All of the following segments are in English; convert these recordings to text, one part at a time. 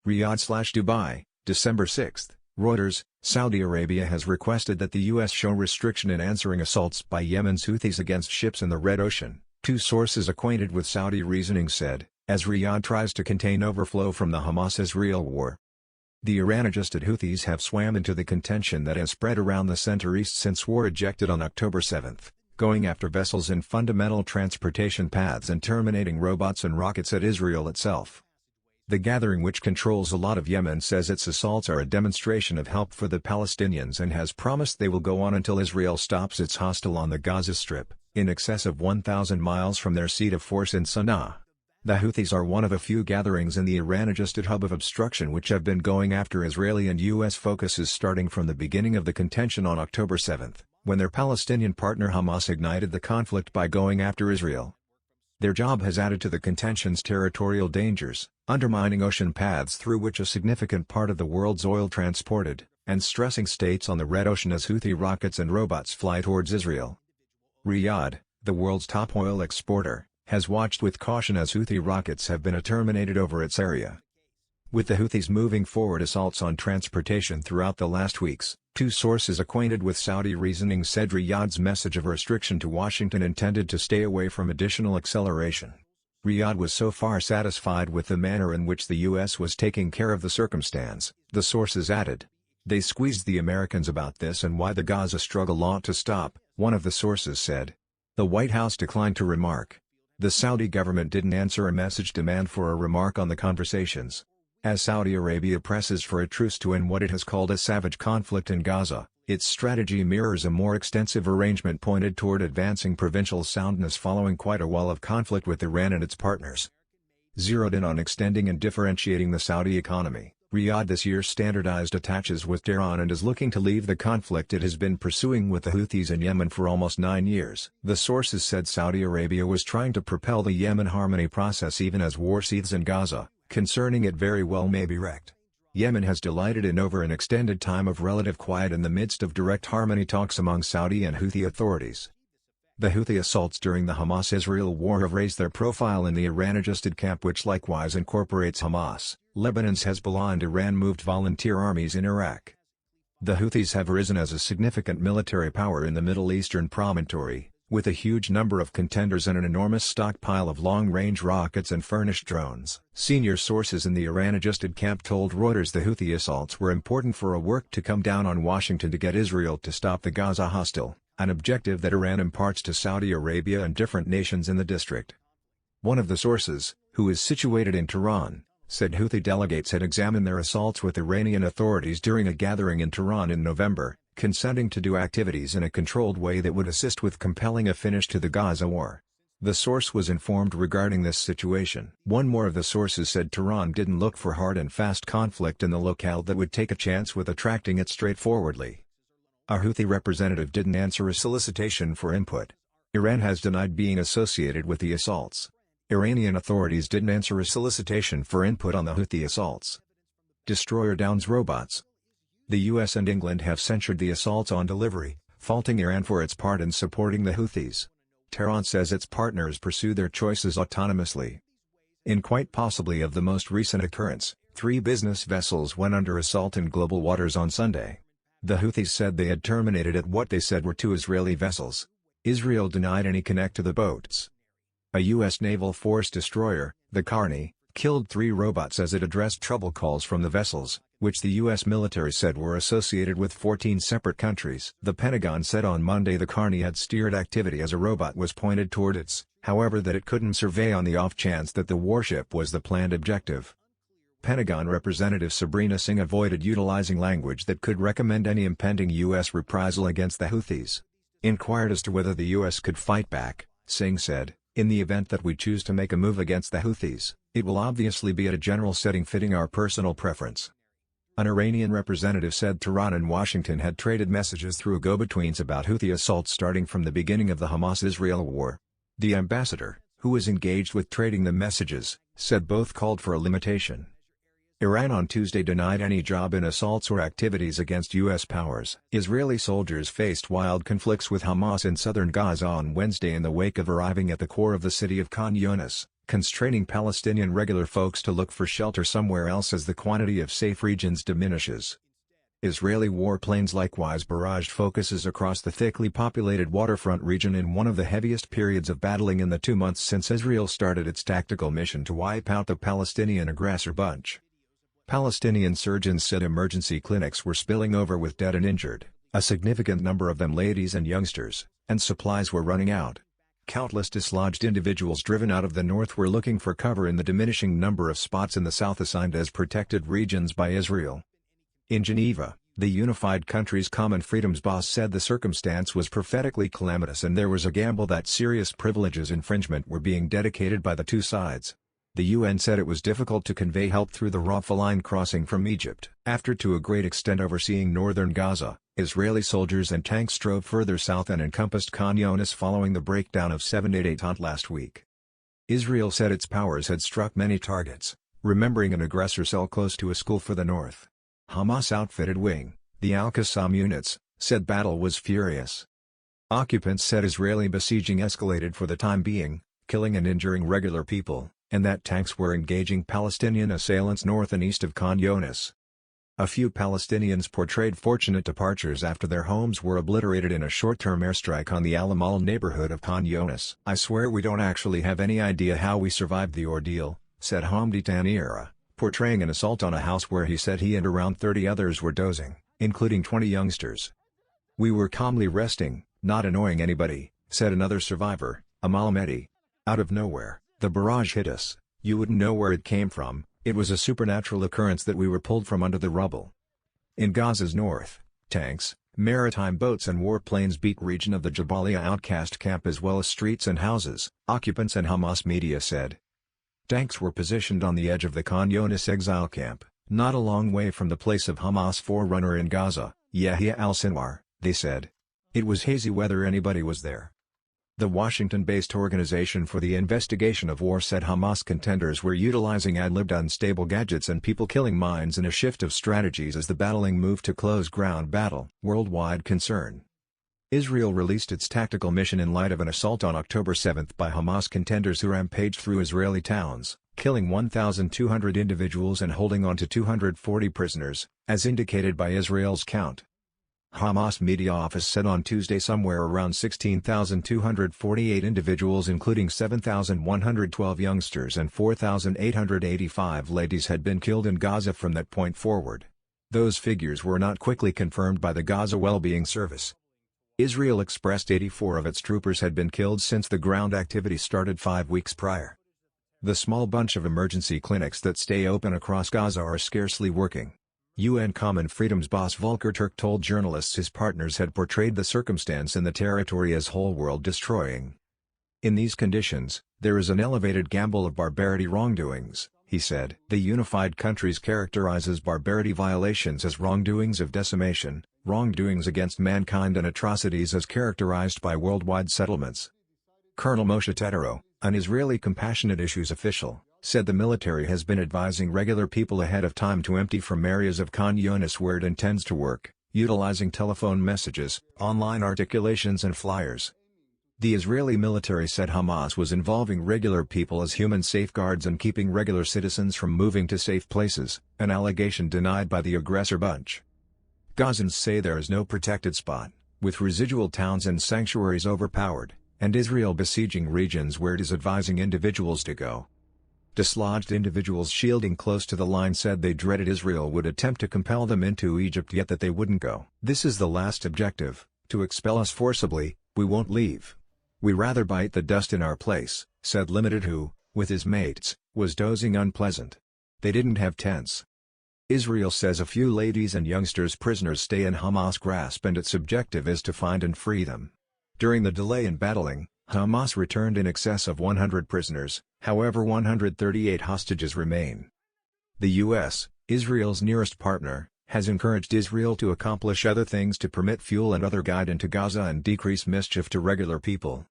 Riyadh/Dubai, December 6. Reuters, Saudi Arabia has requested that the U.S. show restriction in answering assaults by Yemen's Houthis against ships in the Red Ocean, two sources acquainted with Saudi reasoning said, as Riyadh tries to contain overflow from the Hamas-Israel war. The Iran-adjusted Houthis have swam into the contention that has spread around the Center East since war ejected on October 7, going after vessels in fundamental transportation paths and terminating robots and rockets at Israel itself. The gathering, which controls a lot of Yemen, says its assaults are a demonstration of help for the Palestinians and has promised they will go on until Israel stops its hostile on the Gaza Strip, in excess of 1,000 miles from their seat of force in Sana'a. The Houthis are one of a few gatherings in the Iran-adjusted hub of obstruction which have been going after Israeli and U.S. focuses starting from the beginning of the contention on October 7, when their Palestinian partner Hamas ignited the conflict by going after Israel. Their job has added to the contention's territorial dangers, undermining ocean paths through which a significant part of the world's oil transported, and stressing states on the Red Ocean as Houthi rockets and robots fly towards Israel. Riyadh, the world's top oil exporter, has watched with caution as Houthi rockets have been terminated over its area. With the Houthis moving forward assaults on transportation throughout the last weeks, two sources acquainted with Saudi reasoning said Riyadh's message of restriction to Washington intended to stay away from additional acceleration. Riyadh was so far satisfied with the manner in which the U.S. was taking care of the circumstance, the sources added. They squeezed the Americans about this and why the Gaza struggle ought to stop, one of the sources said. The White House declined to remark. The Saudi government didn't answer a message demand for a remark on the conversations. As Saudi Arabia presses for a truce to end what it has called a savage conflict in Gaza, its strategy mirrors a more extensive arrangement pointed toward advancing provincial soundness following quite a while of conflict with Iran and its partners. Zeroed in on extending and differentiating the Saudi economy, Riyadh this year standardized attaches with Tehran and is looking to leave the conflict it has been pursuing with the Houthis in Yemen for almost 9 years. The sources said Saudi Arabia was trying to propel the Yemen harmony process even as war seethes in Gaza, concerning it very well may be wrecked. Yemen has delighted in over an extended time of relative quiet in the midst of direct harmony talks among Saudi and Houthi authorities. The Houthi assaults during the Hamas-Israel war have raised their profile in the Iran-adjusted camp, which likewise incorporates Hamas, Lebanon's Hezbollah and Iran-moved volunteer armies in Iraq. The Houthis have risen as a significant military power in the Middle Eastern promontory, with a huge number of contenders and an enormous stockpile of long-range rockets and furnished drones. Senior sources in the Iran-adjusted camp told Reuters the Houthi assaults were important for a work to come down on Washington to get Israel to stop the Gaza hostile, an objective that Iran imparts to Saudi Arabia and different nations in the district. One of the sources, who is situated in Tehran, said Houthi delegates had examined their assaults with Iranian authorities during a gathering in Tehran in November, consenting to do activities in a controlled way that would assist with compelling a finish to the Gaza war. The source was informed regarding this situation. One more of the sources said Tehran didn't look for hard and fast conflict in the locale that would take a chance with attracting it straightforwardly. A Houthi representative didn't answer a solicitation for input. Iran has denied being associated with the assaults. Iranian authorities didn't answer a solicitation for input on the Houthi assaults. Destroyer downs robots. The US and England have censured the assaults on delivery, faulting Iran for its part in supporting the Houthis. Tehran says its partners pursue their choices autonomously. In quite possibly of the most recent occurrence, 3 business vessels went under assault in global waters on Sunday. The Houthis said they had terminated at what they said were 2 Israeli vessels. Israel denied any connect to the boats. A U.S. naval force destroyer, the Carney, killed 3 robots as it addressed trouble calls from the vessels, which the U.S. military said were associated with 14 separate countries. The Pentagon said on Monday the Carney had steered activity as a robot was pointed toward its, however, that it couldn't survey on the off chance that the warship was the planned objective. Pentagon Representative Sabrina Singh avoided utilizing language that could recommend any impending U.S. reprisal against the Houthis. Inquired as to whether the U.S. could fight back, Singh said, "In the event that we choose to make a move against the Houthis, it will obviously be at a general setting fitting our personal preference." An Iranian representative said Tehran and Washington had traded messages through go-betweens about Houthi assaults starting from the beginning of the Hamas-Israel war. The ambassador, who was engaged with trading the messages, said both called for a limitation. Iran on Tuesday denied any job in assaults or activities against U.S. powers. Israeli soldiers faced wild conflicts with Hamas in southern Gaza on Wednesday in the wake of arriving at the core of the city of Khan Younis, constraining Palestinian regular folks to look for shelter somewhere else as the quantity of safe regions diminishes. Israeli warplanes likewise barraged focuses across the thickly populated waterfront region in one of the heaviest periods of battling in the 2 months since Israel started its tactical mission to wipe out the Palestinian aggressor bunch. Palestinian surgeons said emergency clinics were spilling over with dead and injured, a significant number of them ladies and youngsters, and supplies were running out. Countless dislodged individuals driven out of the north were looking for cover in the diminishing number of spots in the south assigned as protected regions by Israel. In Geneva, the unified country's common freedoms boss said the circumstance was prophetically calamitous and there was a gamble that serious privileges infringement were being dedicated by the two sides. The UN said it was difficult to convey help through the Rafah line crossing from Egypt. After to a great extent overseeing northern Gaza, Israeli soldiers and tanks drove further south and encompassed Khan Younis following the breakdown of 788 last week. Israel said its powers had struck many targets, remembering an aggressor cell close to a school for the north. Hamas-outfitted wing, the Al-Qassam units, said battle was furious. Occupants said Israeli besieging escalated for the time being, killing and injuring regular people, and that tanks were engaging Palestinian assailants north and east of Khan Younis. A few Palestinians portrayed fortunate departures after their homes were obliterated in a short-term airstrike on the Al-Amal neighborhood of Khan Younis. "I swear we don't actually have any idea how we survived the ordeal," said Hamdi Tanira, portraying an assault on a house where he said he and around 30 others were dozing, including 20 youngsters. "We were calmly resting, not annoying anybody," said another survivor, Amal Mehdi. "Out of nowhere, the barrage hit us. You wouldn't know where it came from. It was a supernatural occurrence that we were pulled from under the rubble." In Gaza's north, tanks, maritime boats and warplanes beat region of the Jabalia outcast camp as well as streets and houses, occupants and Hamas media said. Tanks were positioned on the edge of the Khan Younis exile camp, not a long way from the place of Hamas forerunner in Gaza, Yahya al-Sinwar, they said. It was hazy whether anybody was there. The Washington-based Organization for the Investigation of War said Hamas contenders were utilizing ad-libbed unstable gadgets and people-killing mines in a shift of strategies as the battling moved to close-ground battle. Worldwide concern. Israel released its tactical mission in light of an assault on October 7 by Hamas contenders who rampaged through Israeli towns, killing 1,200 individuals and holding on to 240 prisoners, as indicated by Israel's count. Hamas media office said on Tuesday somewhere around 16,248 individuals including 7,112 youngsters and 4,885 ladies had been killed in Gaza from that point forward. Those figures were not quickly confirmed by the Gaza Well-Being Service. Israel expressed 84 of its troopers had been killed since the ground activity started 5 weeks prior. The small bunch of emergency clinics that stay open across Gaza are scarcely working. UN Common Freedoms boss Volker Turk told journalists his partners had portrayed the circumstance in the territory as whole world destroying. In these conditions, there is an elevated gamble of barbarity wrongdoings, he said. The unified countries characterizes barbarity violations as wrongdoings of decimation, wrongdoings against mankind and atrocities as characterized by worldwide settlements. Colonel Moshe Tetero, an Israeli compassionate issues official, said the military has been advising regular people ahead of time to empty from areas of Khan Younis where it intends to work, utilizing telephone messages, online articulations and flyers. The Israeli military said Hamas was involving regular people as human safeguards and keeping regular citizens from moving to safe places, an allegation denied by the aggressor bunch. Gazans say there is no protected spot, with residual towns and sanctuaries overpowered, and Israel besieging regions where it is advising individuals to go. Dislodged individuals shielding close to the line said they dreaded Israel would attempt to compel them into Egypt yet that they wouldn't go. "This is the last objective, to expel us forcibly, we won't leave. We rather bite the dust in our place," said Limited who, with his mates, was dozing unpleasant. They didn't have tents. Israel says a few ladies and youngsters prisoners stay in Hamas' grasp and its objective is to find and free them. During the delay in battling, Hamas returned in excess of 100 prisoners, however 138 hostages remain. The U.S., Israel's nearest partner, has encouraged Israel to accomplish other things to permit fuel and other guide into Gaza and decrease mischief to regular people.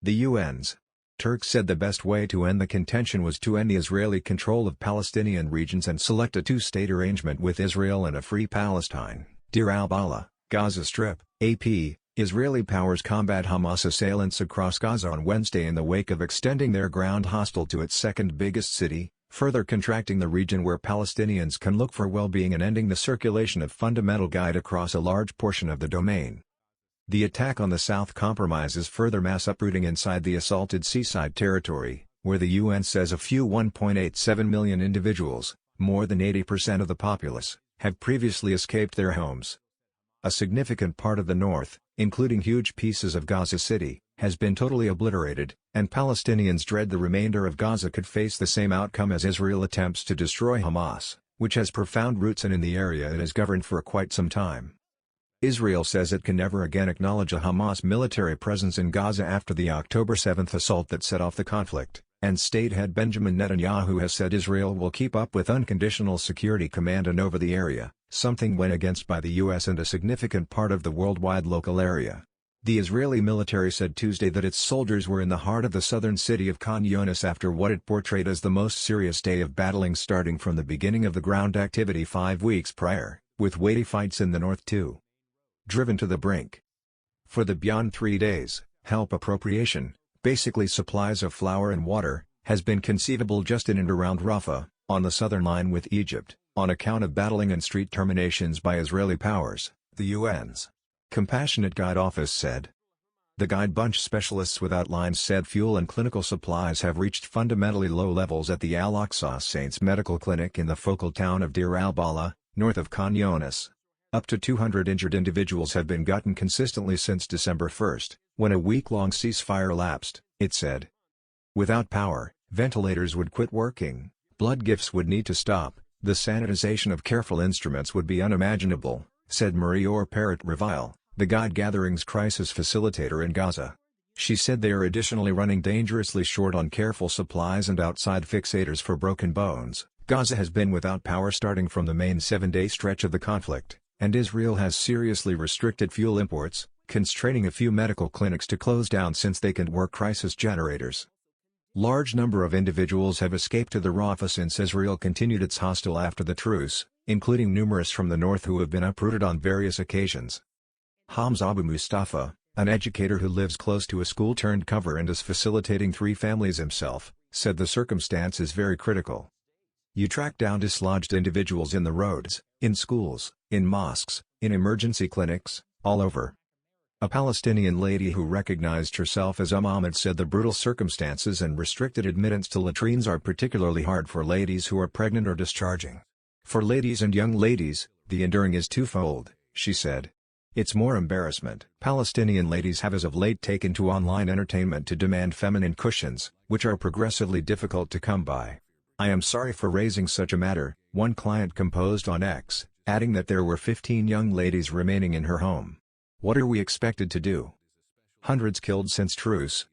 The UN's Turks said the best way to end the contention was to end the Israeli control of Palestinian regions and select a two-state arrangement with Israel and a free Palestine. Deir al-Balah, Gaza Strip, AP, Israeli powers combat Hamas assailants across Gaza on Wednesday in the wake of extending their ground hostile to its second biggest city, further contracting the region where Palestinians can look for well-being and ending the circulation of fundamental guide across a large portion of the domain. The attack on the south compromises further mass uprooting inside the assaulted seaside territory, where the UN says a few 1.87 million individuals, more than 80% of the populace, have previously escaped their homes. A significant part of the north, including huge pieces of Gaza City, has been totally obliterated, and Palestinians dread the remainder of Gaza could face the same outcome as Israel attempts to destroy Hamas, which has profound roots and in the area it has governed for quite some time. Israel says it can never again acknowledge a Hamas military presence in Gaza after the October 7 assault that set off the conflict, and state head Benjamin Netanyahu has said Israel will keep up with unconditional security command and over the area, something went against by the U.S. and a significant part of the worldwide local area. The Israeli military said Tuesday that its soldiers were in the heart of the southern city of Khan Younis after what it portrayed as the most serious day of battling starting from the beginning of the ground activity 5 weeks prior, with weighty fights in the north too. Driven to the brink. For the beyond 3 days, help appropriation, basically supplies of flour and water, has been conceivable just in and around Rafah, on the southern line with Egypt, on account of battling and street terminations by Israeli powers, the UN's Compassionate Guide Office said. The Guide Bunch specialists without lines said fuel and clinical supplies have reached fundamentally low levels at the Al-Aqsa Saints Medical Clinic in the focal town of Deir al-Balah, north of Khan Younis. Up to 200 injured individuals have been gotten consistently since December 1, when a week-long ceasefire lapsed, it said. Without power, ventilators would quit working, blood gifts would need to stop, the sanitization of careful instruments would be unimaginable, said Marie-Aure Parrot-Reville, the Guide Gatherings crisis facilitator in Gaza. She said they are additionally running dangerously short on careful supplies and outside fixators for broken bones. Gaza has been without power starting from the main 7-day stretch of the conflict, and Israel has seriously restricted fuel imports, constraining a few medical clinics to close down since they can't work crisis generators. Large number of individuals have escaped to the Rafah since Israel continued its hostile after the truce, including numerous from the north who have been uprooted on various occasions. Hamza Abu Mustafa, an educator who lives close to a school turned cover and is facilitating 3 families himself, said the circumstance is very critical. You track down dislodged individuals in the roads, in schools, in mosques, in emergency clinics, all over. A Palestinian lady who recognized herself as Ahmed said the brutal circumstances and restricted admittance to latrines are particularly hard for ladies who are pregnant or discharging. For ladies and young ladies, the enduring is twofold, she said. It's more embarrassment. Palestinian ladies have as of late taken to online entertainment to demand feminine cushions, which are progressively difficult to come by. I am sorry for raising such a matter, one client composed on X, adding that there were 15 young ladies remaining in her home. What are we expected to do? Hundreds killed since truce.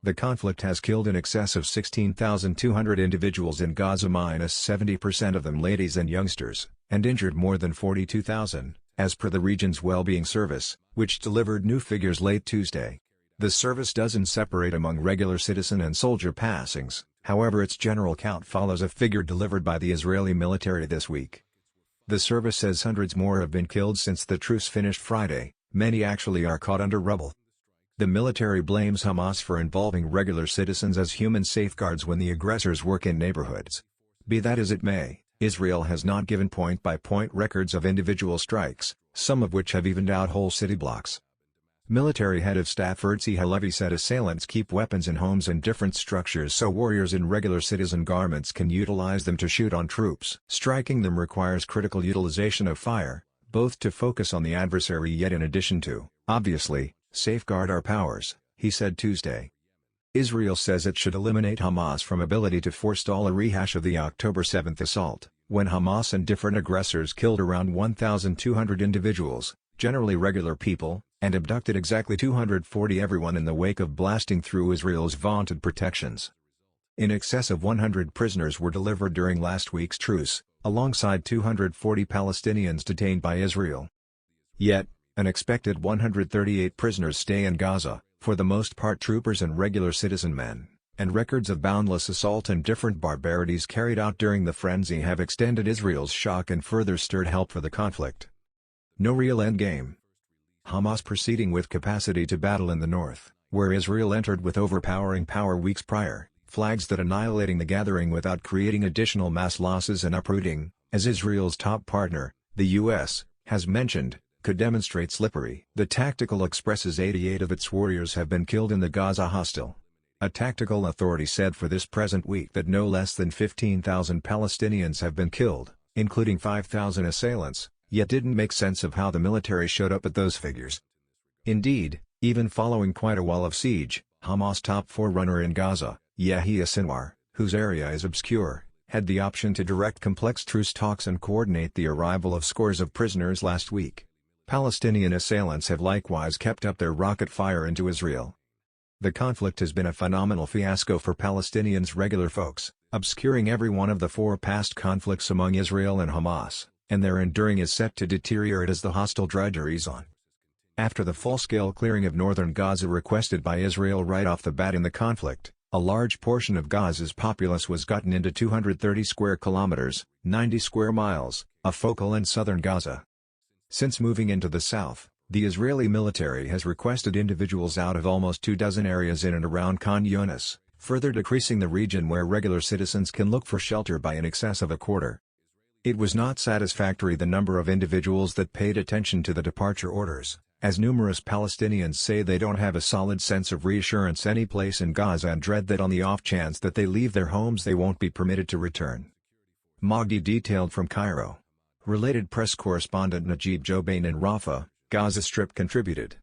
The conflict has killed in excess of 16,200 individuals in Gaza -70% of them ladies and youngsters, and injured more than 42,000, as per the region's well-being service, which delivered new figures late Tuesday. The service doesn't separate among regular citizen and soldier passings, however its general count follows a figure delivered by the Israeli military this week. The service says hundreds more have been killed since the truce finished Friday, many actually are caught under rubble. The military blames Hamas for involving regular citizens as human safeguards when the aggressors work in neighborhoods. Be that as it may, Israel has not given point-by-point records of individual strikes, some of which have evened out whole city blocks. Military head of staff Erzi Halevi said assailants keep weapons in homes and different structures so warriors in regular citizen garments can utilize them to shoot on troops. Striking them requires critical utilization of fire, both to focus on the adversary yet in addition to, obviously, safeguard our powers, he said Tuesday. Israel says it should eliminate Hamas from ability to forestall a rehash of the October 7 assault, when Hamas and different aggressors killed around 1,200 individuals, generally regular people, and abducted exactly 240 everyone in the wake of blasting through Israel's vaunted protections. In excess of 100 prisoners were delivered during last week's truce, alongside 240 Palestinians detained by Israel. Yet, an expected 138 prisoners stay in Gaza, for the most part troopers and regular citizen men, and records of boundless assault and different barbarities carried out during the frenzy have extended Israel's shock and further stirred help for the conflict. No real endgame. Hamas proceeding with capacity to battle in the north, where Israel entered with overpowering power weeks prior, flags that annihilating the gathering without creating additional mass losses and uprooting, as Israel's top partner, the U.S., has mentioned, could demonstrate slippery. The tactical expresses 88 of its warriors have been killed in the Gaza hostile. A tactical authority said for this present week that no less than 15,000 Palestinians have been killed, including 5,000 assailants, yet didn't make sense of how the military showed up at those figures. Indeed, even following quite a while of siege, Hamas top forerunner in Gaza, Yahya Sinwar, whose area is obscure, had the option to direct complex truce talks and coordinate the arrival of scores of prisoners last week. Palestinian assailants have likewise kept up their rocket fire into Israel. The conflict has been a phenomenal fiasco for Palestinians' regular folks, obscuring every one of the 4 past conflicts among Israel and Hamas, and their enduring is set to deteriorate as the hostile drudgeries on. After the full-scale clearing of northern Gaza requested by Israel right off the bat in the conflict, a large portion of Gaza's populace was gotten into 230 square kilometers, 90 square miles, of focal and southern Gaza. Since moving into the south, the Israeli military has requested individuals out of almost 24 areas in and around Khan Younis, further decreasing the region where regular citizens can look for shelter by in excess of a quarter. It was not satisfactory the number of individuals that paid attention to the departure orders, as numerous Palestinians say they don't have a solid sense of reassurance any place in Gaza and dread that on the off chance that they leave their homes they won't be permitted to return. Magdi detailed from Cairo. Related press correspondent Najib Jobain in Rafah, Gaza Strip contributed.